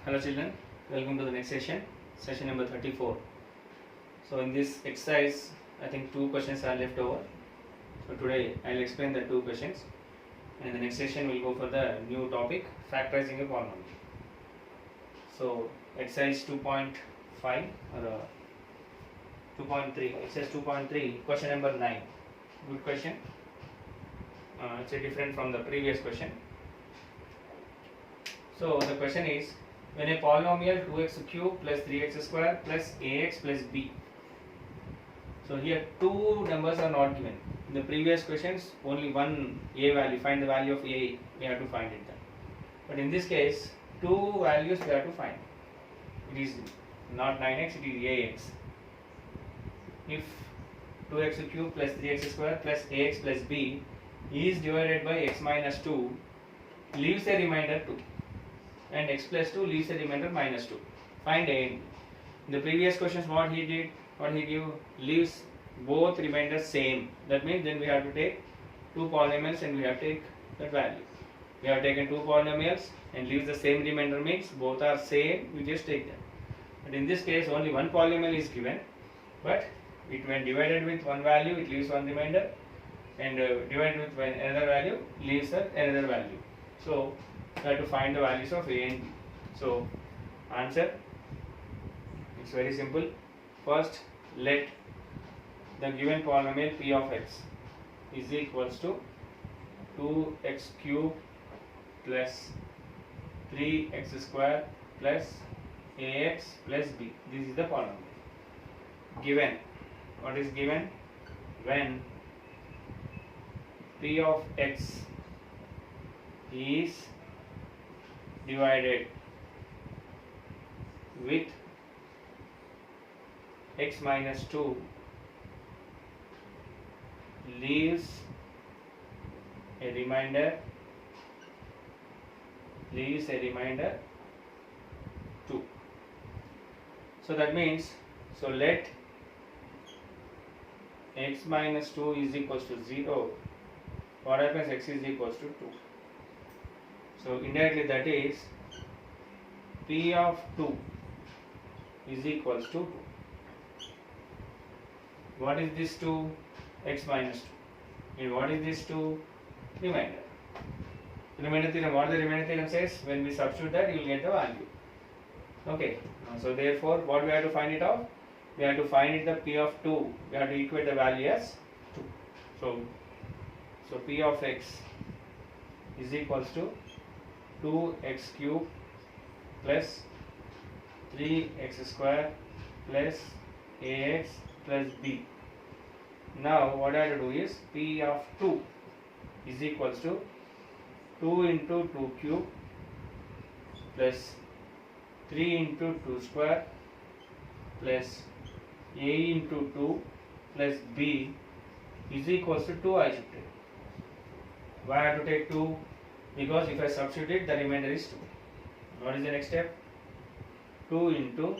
Hello children, welcome to the next session, session number 34. So in this exercise, I think two questions are left over. So today I will explain the two questions, and the next session will go for the new topic, factorizing a polynomial. So exercise 2.5 or 2.3, exercise 2.3, question number 9. Good question. It's different from the previous question. So the question is, when a polynomial 2x cube plus 3x square plus ax plus b. So here two numbers are not given. In the previous questions, only one a value, find the value of a, we have to find it then. But in this case, two values we have to find. It is not 9x, it is ax. If 2x cube plus 3x square plus ax plus b is divided by x minus 2, leaves a remainder 2. And x plus 2 leaves a remainder minus 2. Find a and b. In the previous questions, what he did, what he gave, leaves both remainders same. That means then we have to take two polynomials and we have to take that value. We have taken two polynomials and leaves the same remainder, means both are same, we just take them. But in this case, only one polynomial is given, but it when divided with one value, it leaves one remainder, and divided with another value, leaves another value. So we have to find the values of a and b. So answer, it's very simple. First, let the given polynomial p of x is equals to 2x cube plus 3x square plus ax plus b. This is the polynomial. Given, what is given? When p of x is divided with x minus 2, leaves a remainder 2. So that means, so let x minus 2 is equals to 0. What happens? X is equals to 2. So indirectly that is p of 2 is equals to 2. What is this 2? X minus 2. And what is this 2? Remainder. Remainder theorem. What the remainder theorem says? When we substitute that, you will get the value. Okay. So therefore, what we have to find it out? We have to find it the p of 2. We have to equate the value as 2. So p of x is equals to 2x cube plus 3x square plus ax plus b. Now what I have to do is p of 2 is equals to 2 into 2 cube plus 3 into 2 square plus a into 2 plus b is equals to 2 I should take. Why I have to take 2? Because if I substitute it, the remainder is 2. What is the next step? 2 into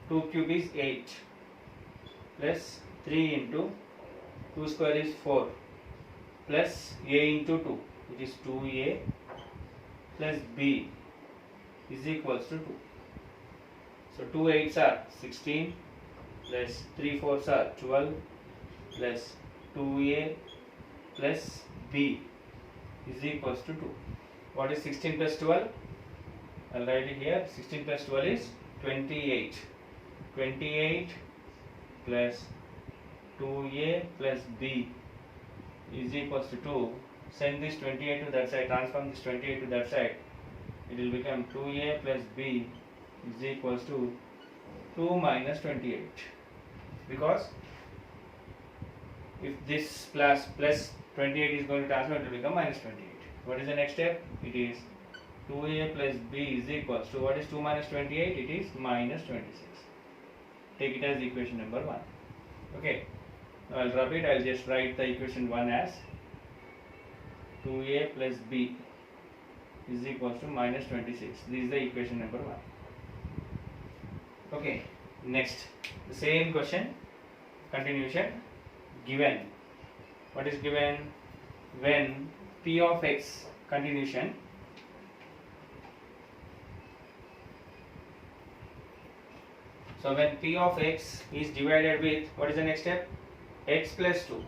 2 cube is 8 plus 3 into 2 square is 4 plus a into 2, which is 2a plus b is equals to 2. So 2 8s are 16 plus 3 4s are 12 plus 2a plus b is equals to 2. What is 16 plus 12? I'll write it here. 16 plus 12 is 28. 28 plus 2a plus b is equals to 2. Send this 28 to that side, transform this 28 to that side. It will become 2a plus b is equals to 2 minus 28. Because if this plus 28 is going to transform, it will become minus 28. What is the next step? It is 2a plus b is equals to, what is 2 minus 28? It is minus 26. Take it as equation number 1. Okay. Now I'll drop it. I'll just write the equation 1 as 2a plus b is equals to minus 26. This is the equation number 1. Okay. Next. The same question. Continuation. Given. What is given? When p of x, continuation, So when p of x is divided with, what is the next step? X plus 2.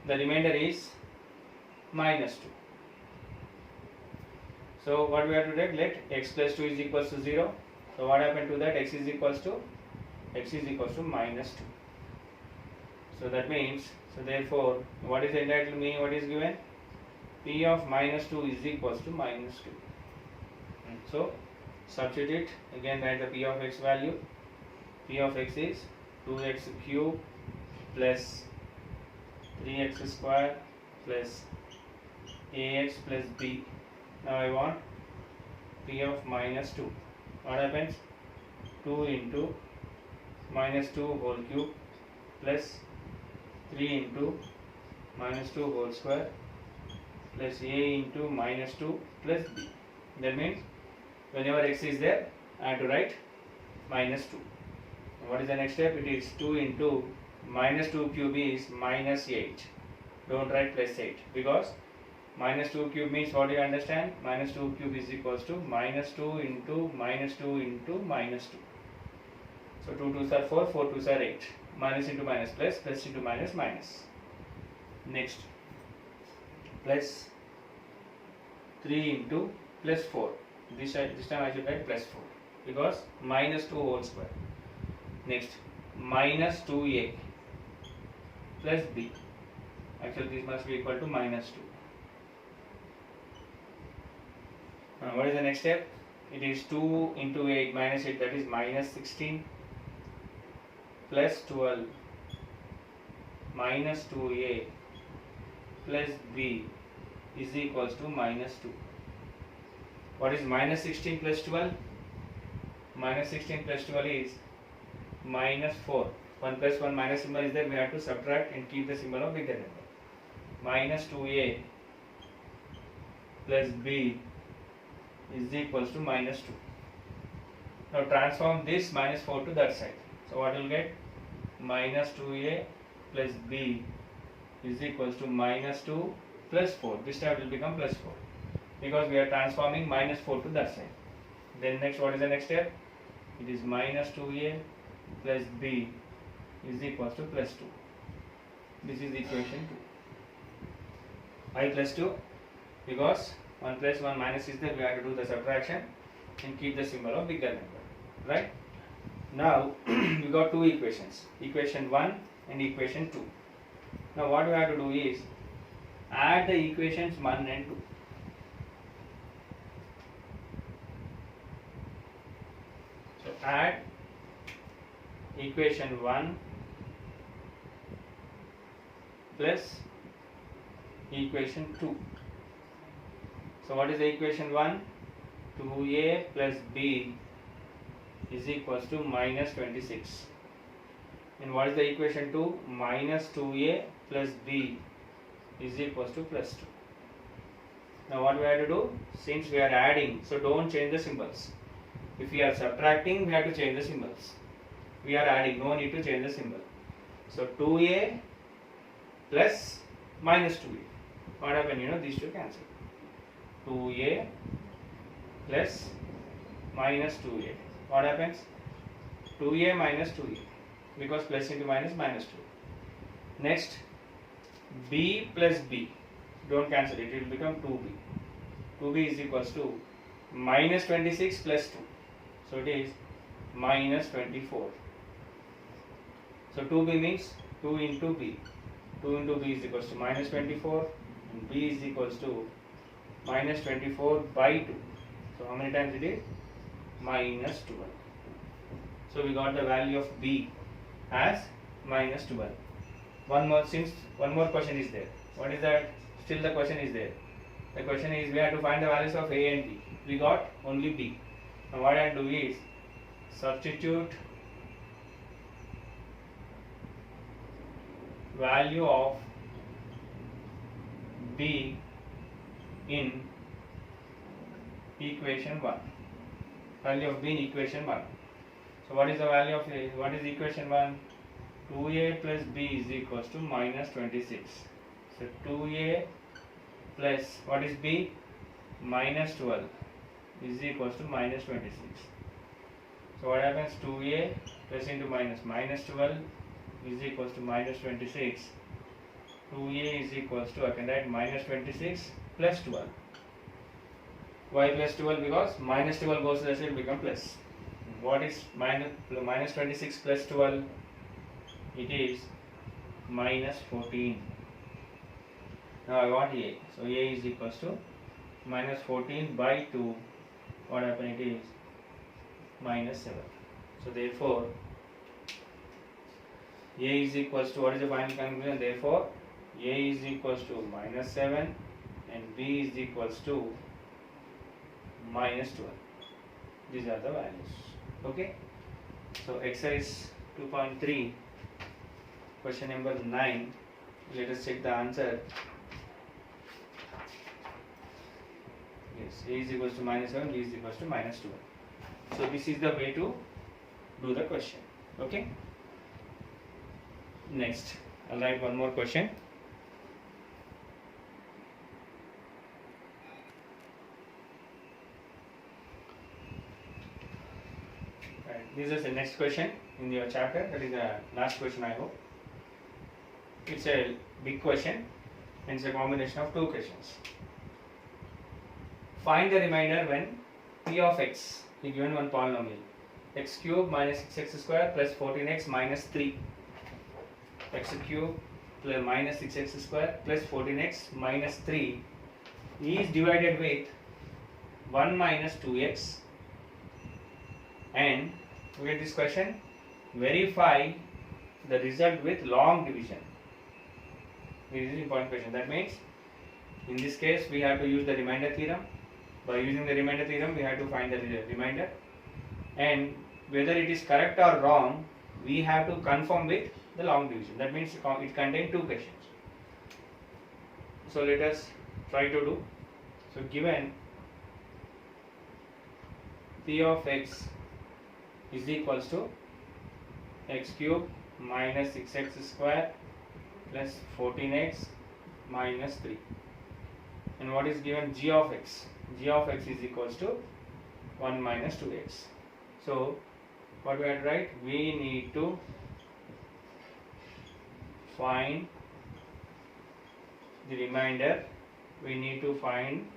The remainder is minus 2. So what we have to do? Let x plus 2 is equals to 0. So what happened to that? X is equals to minus 2. So that means, so therefore, what is entitled to me? What is given? P of minus 2 is equals to minus 2. So substitute again, write the p of x value. P of x is 2x cube plus 3x square plus ax plus b. Now I want p of minus 2. What happens? 2 into minus 2 whole cube plus 3 into minus 2 whole square plus a into minus 2 plus b. That means whenever x is there, I have to write minus 2. What is the next step? It is 2 into minus 2 cube is minus 8. Don't write plus 8 because minus 2 cube means, what do you understand? Minus 2 cube is equals to minus 2 into minus 2 into minus 2. So 2 2s are 4, 4 2s are 8. Minus into minus plus, plus into minus minus. Next, plus 3 into plus 4. This time I should write plus 4 because minus 2 whole square. Next, minus 2a plus b. Actually this must be equal to minus 2. What is the next step? It is 2 into 8 minus 8, that is minus 16 plus 12 minus 2a plus b is equals to minus 2. What is minus 16 plus 12? Minus 16 plus 12 is minus 4. 1 plus 1 minus symbol is there, we have to subtract and keep the symbol of bigger number. Minus 2a plus b is equals to minus 2. Now transform this minus 4 to that side. So what you will get? Minus 2a plus b is equals to minus 2 plus 4. This time it will become plus 4 because we are transforming minus 4 to that side. Then next, what is the next step? It is minus 2a plus b is equals to plus 2. This is equation 2. I plus 2 because 1 plus 1 minus is there, we have to do the subtraction and keep the symbol of bigger number. Right? Now we got two equations, equation 1 and equation 2. Now what we have to do is add the equations 1 and 2. So add equation 1 plus equation 2. So what is the equation 1? 2a plus b is equals to minus 26. And what is the equation 2? Minus 2a plus b is equals to plus 2. Now what we have to do? Since we are adding, so don't change the symbols. If we are subtracting, we have to change the symbols. We are adding, no need to change the symbol. So 2a plus minus 2a. What happened? These two cancel. 2a plus minus 2a. What happens? 2a minus 2a because plus into minus minus 2. Next, b plus b. Don't cancel it, it will become 2b. 2b is equals to minus 26 plus 2. So it is minus 24. So 2b means 2 into b. 2 into b is equals to minus 24 and b is equals to minus 24 by 2. So how many times it is? Minus 12. So we got the value of b as minus 12. One more question is there. What is that? Still the question is there. The question is, we have to find the values of a and b. We got only b. Now what I do is substitute value of b in equation 1. Value of b in equation 1. So what is the value of a? What is equation 1? 2a plus b is equals to minus 26. So 2a plus what is b? Minus 12 is equals to minus 26. So what happens? 2a plus into minus, minus 12 is equals to minus 26. 2a is equals to, I can write minus 26 plus 12. Why plus 12? Because minus 12 goes to the side, become plus. What is minus 26 plus 12? It is minus 14. Now I want a. So a is equals to minus 14 by 2. What happened? It is minus 7. So therefore a is equals to, what is the final conclusion? Therefore a is equals to minus 7 and b is equals to minus 12. These are the values. Okay. So exercise 2.3, question number 9. Let us check the answer. Yes, a is equals to minus 7, b is equals to minus 12. So this is the way to do the question. Okay. Next, I'll write one more question. Right. This is the next question in your chapter. That is the last question, I hope. It's a big question and it's a combination of two questions. Find the remainder when p of x is given one polynomial, x cube minus 6x square plus 14x minus 3. X cube plus minus 6x square plus 14x minus 3 is divided with 1 minus 2x, and to get this question, verify the result with long division. This is an important question. That means in this case we have to use the remainder theorem. By using the remainder theorem we have to find the remainder, and whether it is correct or wrong we have to confirm with the long division. That means it contains two questions. So let us try to do. So given p of x is equals to x cube minus 6x square plus 14x minus 3, and what is given? G of x. G of x is equals to 1 minus 2x. So what we have to write? We need to find the remainder. We need to find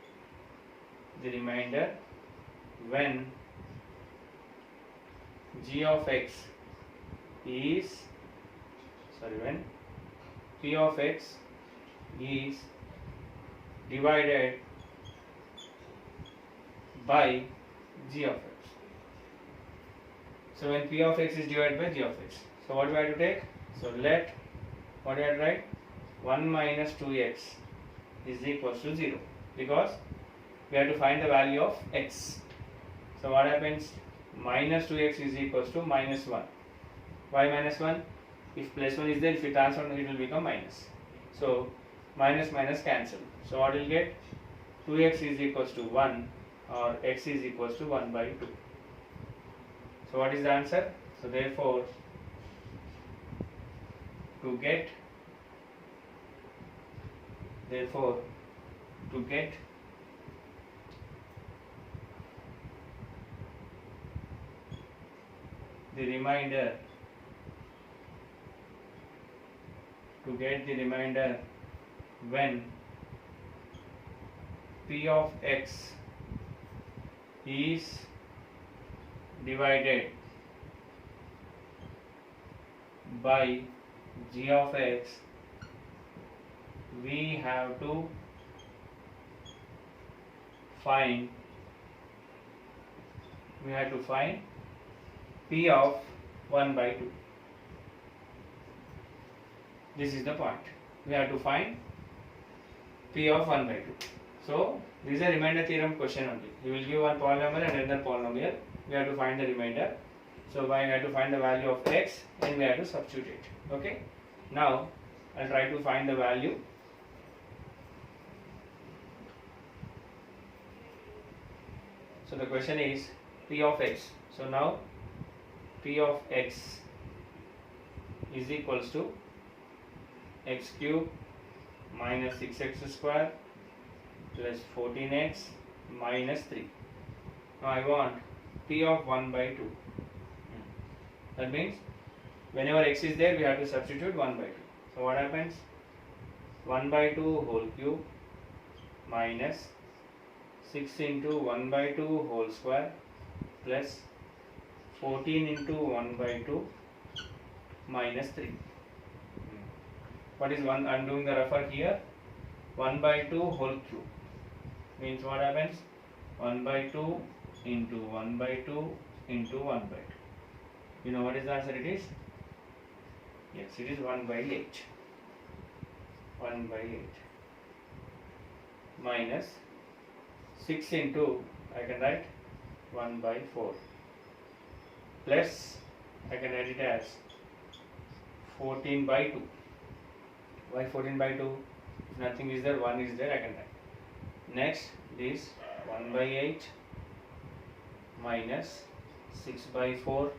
the remainder when g of x is, when p of x is divided by g of x. So when p of x is divided by g of x, so what do I have to take? So let, what do I have to write? 1 minus 2x is equals to 0, because we have to find the value of x. So what happens? Minus 2x is equals to minus 1. Why minus 1? If plus 1 is there, if you transform it will become minus. So minus minus cancel. So what will get? 2x is equals to 1, or x is equals to 1 by 2. So what is the answer? So therefore to get the remainder, when p of x is divided by g of x, we have to find p of 1 by 2. This is the point. We have to find p of 1 by 2. So this is a remainder theorem question only. He will give one polynomial and another polynomial. We have to find the remainder. So we have to find the value of x and we have to substitute it. Okay. Now I'll try to find the value. So the question is p of x. So now p of x is equals to x cube minus 6x square plus 14x minus 3. Now I want p of 1 by 2. That means whenever x is there, we have to substitute 1 by 2. So what happens? 1 by 2 whole cube minus 6 into 1 by 2 whole square plus 14 into 1 by 2 minus 3. What is 1? I am doing the rougher here. 1 by 2 whole cube means what happens? 1 by 2 into 1 by 2 into 1 by 2. You know what is the answer it is? Yes, it is 1 by 8. 1 by 8 minus 6 into, I can write 1 by 4 plus, I can write it as 14 by 2. Why 14 by 2? If nothing is there, 1 is there, I can write. Next is 1 by 8 minus 6 by 4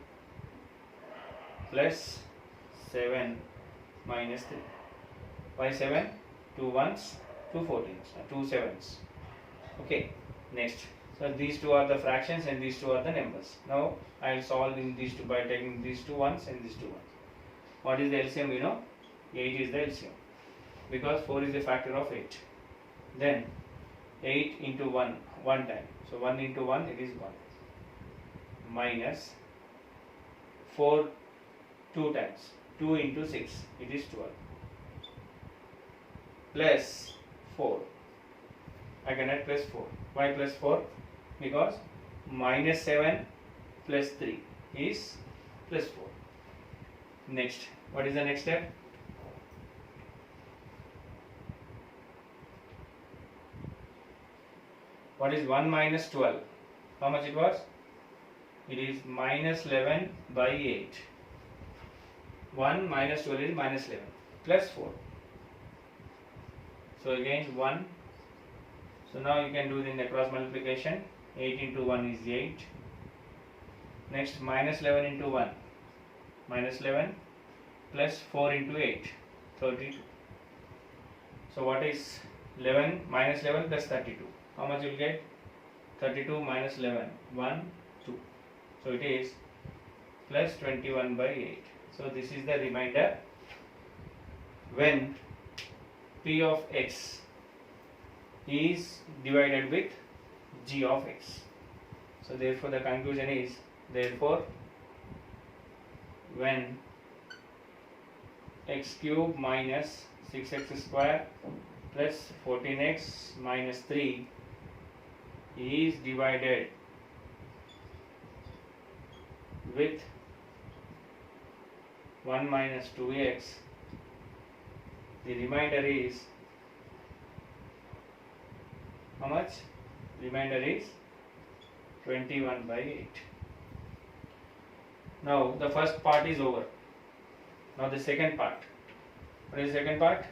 plus 7 minus 3. Why 7? 2 ones, 2 14s, 2 7s. Okay, next. So these two are the fractions and these two are the numbers. Now I will solve in these two by taking these two ones and these two ones. What is the LCM? You know, 8 is the LCM because 4 is a factor of 8. Then 8 into 1, 1 time. So 1 into 1, it is 1. Minus 4, 2 times. 2 into 6, it is 12. Plus 4. I can add plus 4. Why plus 4? Because minus 7 plus 3 is plus 4. Next, what is the next step? What is 1 minus 12? How much it was? It is minus 11 by 8. 1 minus 12 is minus 11 plus 4. So again 1. So now you can do the cross multiplication. 8 into 1 is 8. Next minus 11 into 1. Minus 11 plus 4 into 8. 32. So what is 11 minus 11 plus 32? How much you will get? 32 minus 11. 1, 2. So it is plus 21 by 8. So this is the remainder when P of x is divided with G of x. So therefore the conclusion is, therefore when x cube minus 6x square plus 14x minus 3 is divided with 1 minus 2x, the remainder is how much? Remainder is 21 by 8. Now the first part is over. Now the second part. What is the second part?